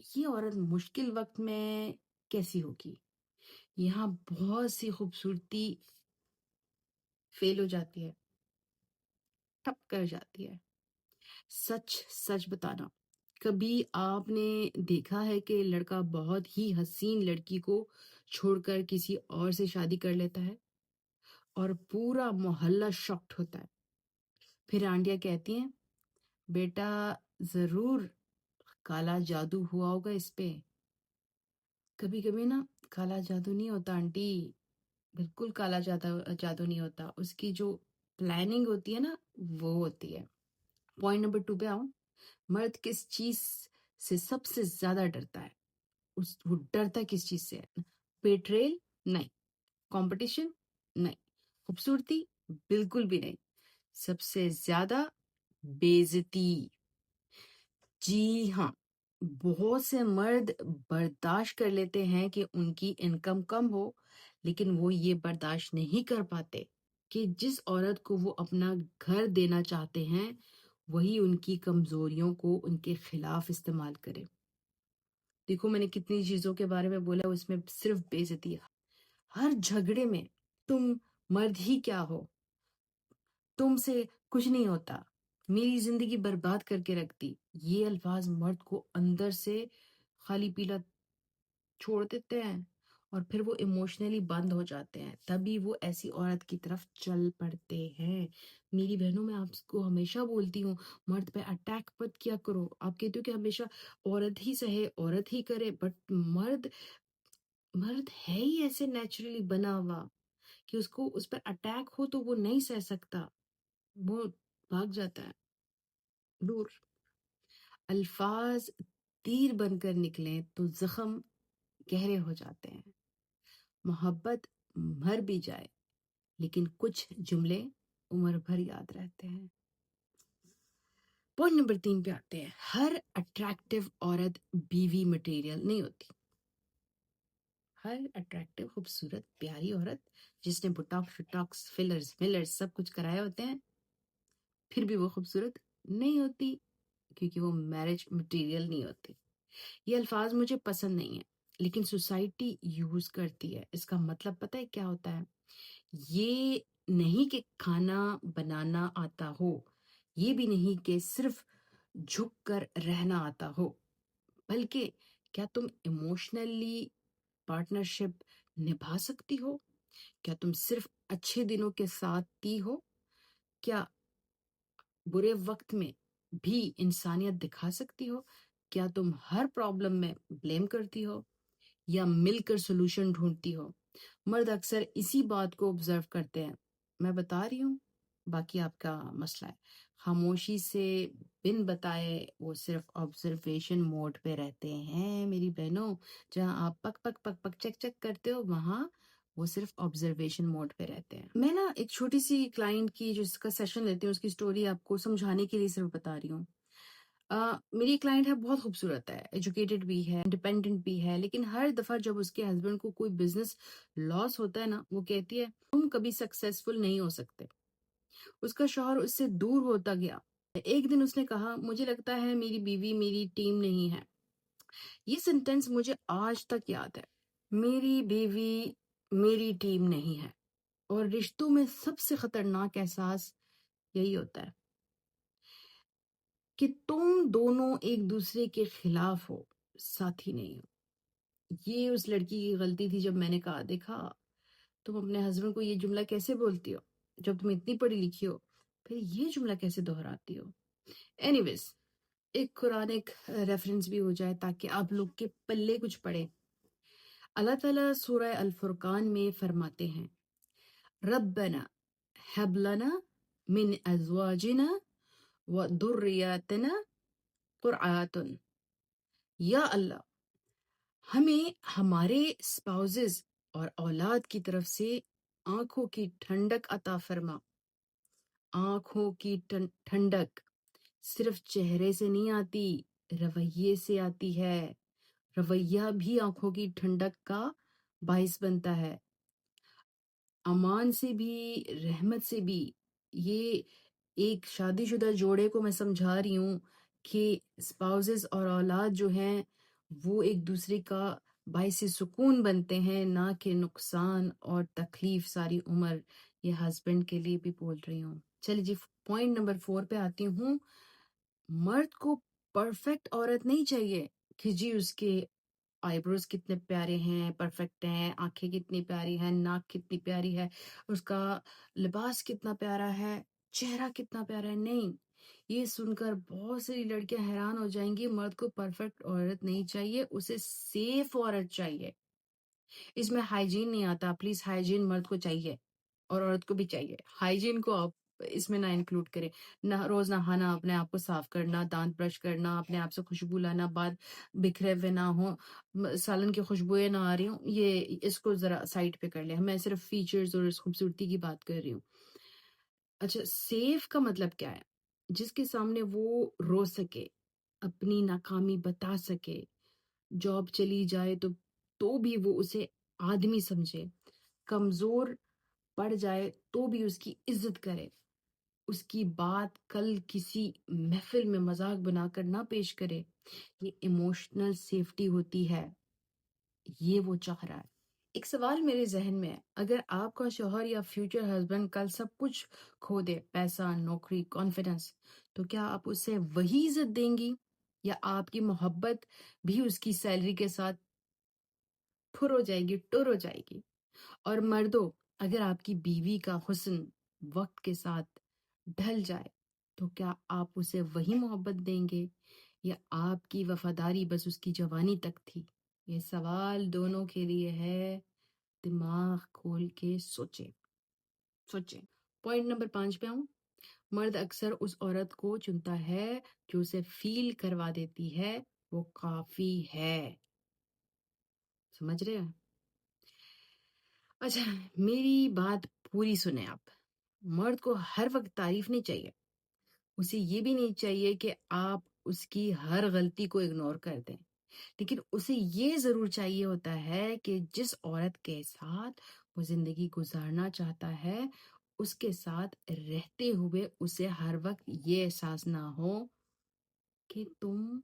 یہ عورت مشکل وقت میں کیسی ہوگی؟ یہاں بہت سی خوبصورتی فیل ہو جاتی ہے، ٹھپ کر جاتی ہے۔ سچ سچ بتانا، کبھی آپ نے دیکھا ہے کہ لڑکا بہت ہی حسین لڑکی کو چھوڑ کر کسی اور سے شادی کر لیتا ہے اور پورا محلہ شاکڈ ہوتا ہے؟ پھر آنٹیاں کہتی ہیں بیٹا ضرور کالا جادو ہوا ہوگا اس پہ۔ کبھی کبھی نا کالا جادو نہیں ہوتا آنٹی، بالکل کالا جادو نہیں ہوتا، اس کی جو پلاننگ ہوتی ہے نا وہ ہوتی ہے۔ پوائنٹ نمبر 2 پہ آؤں، مرد کس چیز سے سب سے زیادہ ڈرتا ہے؟ وہ ڈرتا کس چیز سے ہے؟ بیٹریل؟ نہیں۔ کمپٹیشن؟ نہیں۔ خوبصورتی؟ بالکل بھی نہیں۔ سب سے زیادہ بےعزتی۔ جی ہاں، بہت سے مرد برداشت کر لیتے ہیں کہ ان کی انکم کم ہو، لیکن وہ یہ برداشت نہیں کر پاتے کہ جس عورت کو وہ اپنا گھر دینا چاہتے ہیں وہی ان کی کمزوریوں کو ان کے خلاف استعمال کرے۔ دیکھو میں نے کتنی چیزوں کے بارے میں بولا، اس میں صرف بے عزتی ہے۔ ہر جھگڑے میں تم مرد ہی کیا ہو، تم سے کچھ نہیں ہوتا، میری زندگی برباد کر کے رکھ دی، یہ الفاظ مرد کو اندر سے خالی پیلا چھوڑ دیتے ہیں اور پھر وہ ایموشنلی بند ہو جاتے ہیں، تبھی وہ ایسی عورت کی طرف چل پڑتے ہیں۔ میری بہنوں میں آپ کو ہمیشہ بولتی ہوں مرد پہ اٹیک مت کیا کرو۔ آپ کہتے ہو کہ ہمیشہ عورت ہی سہے، عورت ہی کرے، بٹ مرد ہے ہی ایسے نیچرلی بنا ہوا کہ اس کو اس پر اٹیک ہو تو وہ نہیں سہ سکتا، وہ بھاگ جاتا ہے دور۔ الفاظ تیر بن کر نکلیں تو زخم گہرے ہو جاتے ہیں۔ محبت مر بھی جائے لیکن کچھ جملے عمر بھر یاد رہتے ہیں۔ پوائنٹ نمبر 3 پہ آتے ہیں، ہر اٹریکٹیو عورت بیوی مٹیریل نہیں ہوتی۔ ہر اٹریکٹیو خوبصورت پیاری عورت جس نے بوٹاکس شٹاکس فلرز سب کچھ کرائے ہوتے ہیں پھر بھی وہ خوبصورت نہیں ہوتی، کیونکہ وہ میرج مٹیریل نہیں ہوتی۔ یہ الفاظ مجھے پسند نہیں ہیں لیکن سوسائٹی یوز کرتی ہے۔ اس کا مطلب پتہ ہے کیا ہوتا ہے؟ یہ نہیں کہ کھانا بنانا آتا ہو، یہ بھی نہیں کہ صرف جھک کر رہنا آتا ہو، بلکہ کیا تم ایموشنلی پارٹنرشپ نبھا سکتی ہو؟ کیا تم صرف اچھے دنوں کے ساتھ تی ہو؟ کیا برے وقت میں بھی انسانیت دکھا سکتی ہو؟ کیا تم ہر پرابلم میں بلیم کرتی ہو یا مل کر سولوشن ڈھونڈتی ہو؟ مرد اکثر اسی بات کو آبزرو کرتے ہیں۔ میں بتا رہی ہوں، باقی آپ کا مسئلہ ہے۔ خاموشی سے بن بتائے وہ صرف آبزرویشن موڈ پہ رہتے ہیں میری بہنوں۔ جہاں آپ پک پک پک پک چک چک کرتے ہو وہاں وہ صرف آبزرویشن موڈ پہ رہتے ہیں۔ میں نا ایک چھوٹی سی کلائنٹ کی جس کا سیشن لیتی ہوں اس کی سٹوری آپ کو سمجھانے کے لیے صرف بتا رہی ہوں۔ میری کلائنٹ ہے، بہت خوبصورت ہے، ایجوکیٹڈ بھی ہے، انڈیپینڈنٹ بھی ہے، لیکن ہر دفعہ جب اس کے ہسبینڈ کو کوئی بزنس لاس ہوتا ہے نا وہ کہتی ہے تم کبھی سکسیسفل نہیں ہو سکتے۔ اس کا شوہر اس سے دور ہوتا گیا۔ ایک دن اس نے کہا مجھے لگتا ہے میری بیوی میری ٹیم نہیں ہے۔ یہ سینٹینس مجھے آج تک یاد ہے، میری بیوی میری ٹیم نہیں ہے۔ اور رشتوں میں سب سے خطرناک احساس یہی ہوتا ہے کہ تم دونوں ایک دوسرے کے خلاف ہو، ساتھی نہیں ہو۔ یہ اس لڑکی کی غلطی تھی جب میں نے کہا دیکھا تم اپنے ہسبینڈ کو یہ جملہ کیسے بولتی ہو جب تم اتنی پڑھی لکھی ہو، پھر یہ جملہ کیسے دہراتی ہو؟ اینی ویز ایک قرآنک ریفرنس بھی ہو جائے تاکہ آپ لوگ کے پلے کچھ پڑے۔ اللہ تعالیٰ سورہ الفرقان میں فرماتے ہیں ربنا ہب لنا من ازواجنا وذریاتنا قرۃ، یا اللہ ہمیں ہمارے اسپاؤزز اور اولاد کی طرف سے آنکھوں کی ٹھنڈک عطا فرما۔ آنکھوں کی ٹھنڈک صرف چہرے سے نہیں آتی، رویے سے آتی ہے۔ رویہ بھی آنکھوں کی ٹھنڈک کا باعث بنتا ہے، امان سے بھی، رحمت سے بھی۔ یہ ایک شادی شدہ جوڑے کو میں سمجھا رہی ہوں کہ اسپاؤزز اور اولاد جو ہیں وہ ایک دوسرے کا باعث سکون بنتے ہیں، نہ کہ نقصان اور تکلیف ساری عمر۔ یہ ہسبینڈ کے لیے بھی بول رہی ہوں۔ چلیے جی، پوائنٹ نمبر 4 پہ آتی ہوں۔ مرد کو پرفیکٹ عورت نہیں چاہیے کہ جی اس کے آئی بروز کتنے پیارے ہیں، پرفیکٹ ہیں، آنکھیں کتنی پیاری ہیں، ناک کتنی پیاری ہے، اس کا لباس کتنا پیارا ہے، چہرہ کتنا پیارا ہے۔ نہیں، یہ سن کر بہت ساری لڑکیاں حیران ہو جائیں گی۔ مرد کو پرفیکٹ عورت نہیں چاہیے، اسے سیف عورت چاہیے۔ اس میں ہائیجین نہیں آتا، پلیز ہائیجین مرد کو چاہیے اور عورت کو بھی چاہیے۔ ہائیجین کو آپ اس میں نہ انکلوڈ کریں۔ نہ روز نہانا، اپنے آپ کو صاف کرنا، دانت برش کرنا، اپنے آپ سے خوشبو لانا، بعد بکھرے ہوئے نہ ہوں، سالن کی خوشبوئیں نہ آ رہی ہوں، یہ اس کو ذرا سائڈ پہ کر لیں۔ میں صرف فیچرز اور اس خوبصورتی کی بات کر رہی ہوں۔ اچھا، سیف کا مطلب کیا ہے؟ جس کے سامنے وہ رو سکے، اپنی ناکامی بتا سکے، جاب چلی جائے تو بھی وہ اسے آدمی سمجھے، کمزور پڑ جائے تو بھی اس کی عزت کرے، اس کی بات کل کسی محفل میں مذاق بنا کر نہ پیش کرے۔ یہ ایموشنل سیفٹی ہوتی ہے، یہ وہ چاہ رہا ہے۔ ایک سوال میرے ذہن میں ہے، اگر آپ کا شوہر یا فیوچر ہسبینڈ کل سب کچھ کھو دے، پیسہ، نوکری، کانفیڈنس، تو کیا آپ اسے وہی عزت دیں گی، یا آپ کی محبت بھی اس کی سیلری کے ساتھ پھر ہو جائے گی، ٹر ہو جائے گی؟ اور مردوں، اگر آپ کی بیوی کا حسن وقت کے ساتھ ڈھل جائے تو کیا آپ اسے وہی محبت دیں گے، یا آپ کی وفاداری بس اس کی جوانی تک تھی؟ یہ سوال دونوں کے لیے ہے، دماغ کھول کے سوچیں سوچیں۔ پوائنٹ نمبر 5 پہ آؤں۔ مرد اکثر اس عورت کو چنتا ہے جو اسے فیل کروا دیتی ہے وہ کافی ہے۔ سمجھ رہے ہیں؟ اچھا، میری بات پوری سنیں آپ۔ مرد کو ہر وقت تعریف نہیں چاہیے، اسے یہ بھی نہیں چاہیے کہ آپ اس کی ہر غلطی کو اگنور کر دیں، لیکن اسے یہ ضرور چاہیے ہوتا ہے کہ جس عورت کے ساتھ وہ زندگی گزارنا چاہتا ہے، اس کے ساتھ رہتے ہوئے اسے ہر وقت یہ احساس نہ ہو کہ تم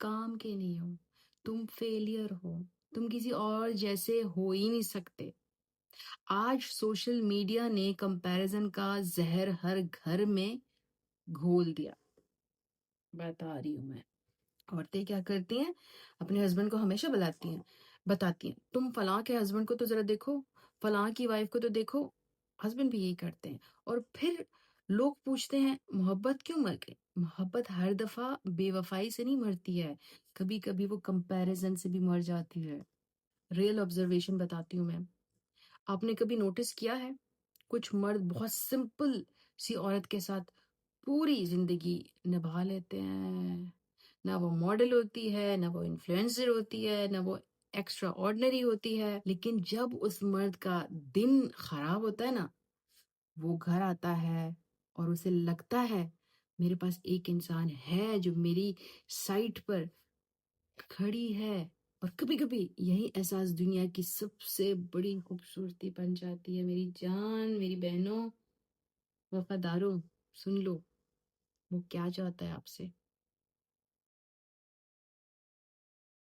کام کے نہیں ہو، تم فیلئر ہو، تم کسی اور جیسے ہو ہی نہیں سکتے۔ آج سوشل میڈیا نے کمپیریزن کا زہر ہر گھر میں گھول دیا۔ بتا رہی ہوں میں، عورتیں کیا کرتی ہیں، اپنے ہسبینڈ کو ہمیشہ بتاتی ہیں تم فلاں کے ہسبینڈ کو تو ذرا دیکھو، فلاں کی وائف کو تو دیکھو۔ ہسبینڈ بھی یہی کرتے ہیں، اور پھر لوگ پوچھتے ہیں محبت کیوں مر گئی؟ محبت ہر دفعہ بے وفائی سے نہیں مرتی ہے، کبھی کبھی وہ کمپیریزن سے بھی مر جاتی ہے۔ ریئل آبزرویشن بتاتی ہوں میں۔ آپ نے کبھی نوٹس کیا ہے، کچھ مرد بہت سمپل سی عورت کے ساتھ پوری زندگی نبھا لیتے ہیں، نہ وہ ماڈل ہوتی ہے، نہ وہ انفلوئنسر ہوتی ہے، نہ وہ ایکسٹرا آرڈنری ہوتی ہے، لیکن جب اس مرد کا دن خراب ہوتا ہے نا، وہ گھر آتا ہے اور اسے لگتا ہے میرے پاس ایک انسان ہے جو میری سائٹ پر کھڑی ہے، اور کبھی کبھی یہی احساس دنیا کی سب سے بڑی خوبصورتی بن جاتی ہے۔ میری جان، میری بہنوں، وفاداروں، سن لو، وہ کیا چاہتا ہے آپ سے۔